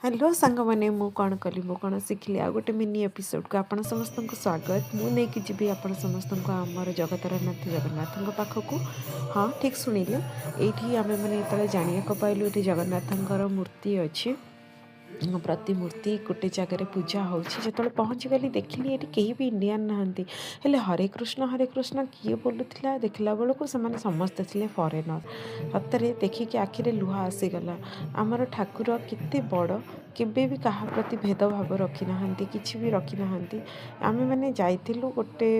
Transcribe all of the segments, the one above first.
Hello सांग मैंने मु कौन कली मु कौन शिखिली आ गोटे मिनी एपिसोड को आपण समस्त को स्वागत मु नहीं जी आपण समस्त को आमर जगतर नाथ जगन्नाथ पाखक हाँ ठीक शुणिले ये आम मैंने ये जाना पाइलु ये जगन्नाथ मूर्ति अच्छी प्रतिमूर्ति गोटे जगार पूजा होची जो पहुँची गली देखिली ये कहीं भी इंडियान नहांती हेले हरे कृष्ण किए बोलूला देखला बेलू से समस्ते थे फरेनर सतरे देखिकी आखिरे लुह आसीगला आमर ठाकुर केते बड़ केबे भी कहा प्रति भेदभाव रखी ना कि भी रखी ना आम मैंने जाइलु गोटे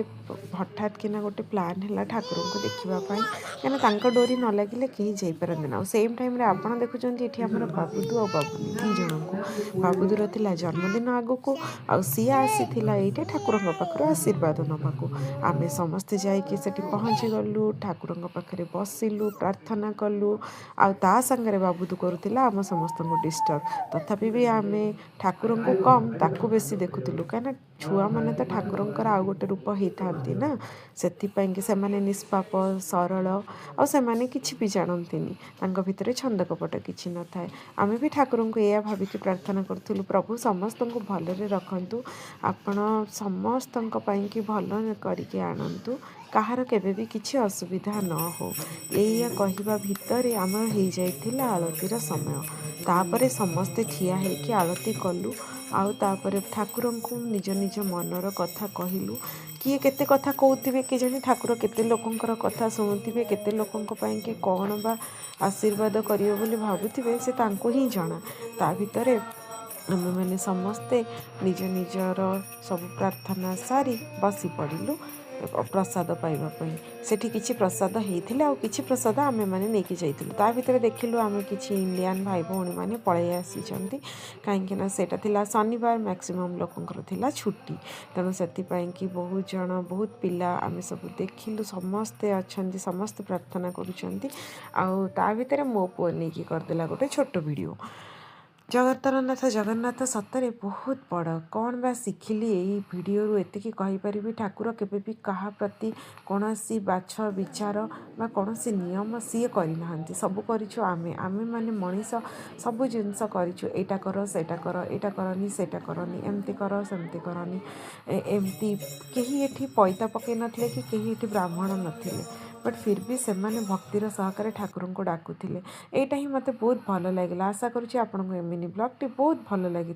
हठात किना गोटे प्लान है ठाकुर को देखापी कहीं डोरी न लगे कहीं जापारती ना सेम टाइम आपड़ देखुं ये आम बाबुदू और बबुनी दी जन को बाबुदूर थिला जन्मदिन आगु को सी आसी ये ठाकुर पाखर आशीर्वाद नाकू आम समस्ते जाकि पहुँची गलु ठाकुर पाखे बसिलु प्रार्थना कलु आ सांगे बाबुदू करूला आम समस्त डिस्टर्ब तथापि भी आम ठाकुर को कम ताकू बेसी देखुलु कहीं छुआ मैंने तो ठाकुर आउ गोटे रूप होता ना से निष्पाप सरल आने कि भी जानती भितर छंद कपट कि न थाए आम भी ठाकुर को यह भाविकी प्रार्थना करूँ प्रभु समस्त को भलरे रखु आपण समस्त कि भल करके आणतु कहार केबे भी किसी असुविधा न हो या कहवा भितर आम हो जाइथिला आलतीर समय तापर समस्ते ठिया होकि आलती कलु आउे ठाकुर को निज निज मनर कथा कहलु किए केते कथा कहते कि जाने ठाकुर केते लोकंकर कथा शुणुवे केते लोकों कि कौन बा आशीर्वाद करियो बोली भावुथिबे से तांको ही जना ता भितरे आम मैंने समस्ते निज निजर सब प्रार्थना सारी बसी पड़िलु प्रसाद पाइबापी सेठी किछि प्रसाद होता आ कि प्रसाद आम मैंने नहीं जाइलु ता भितर देखिलु आम कि इंडियन भाई भौणी मैंने पलि आसी कहीं सेटा शनिवार मैक्सिमम लोकंर थिला छुट्टी तेणु से बहुत जन बहुत पिला आम सब देखिलु समस्ते अच्छा समस्ते प्रार्थना करुँच आ भितर मो पुआ नहीं करदेला गोटे छोट वीडियो जगतरनाथ जगन्नाथ सतरे बहुत बड़ कौन बा शिखिली यही भिडियो एतिकी कहीपरि ठाकुर केबे भी कहा प्रति कौन सी बाछ विचार बा कौन सी नियम सी करना सब करूँ आम माने मनीष सब जिनस करूँ एटा कर सेटा कर एटा करनी सेटा करनी एमती कर सेमती करनी एमती कहीं ये पैता पकई नथिले कि कहीं ये ब्राह्मण नथिले बट फिर भी से भक्तिर सहकार ठाकुर को डाकुले यहाँ ही मत बहुत भल लगे आशा करुँच आपको मिनी ब्लॉग टी बहुत भल लगी।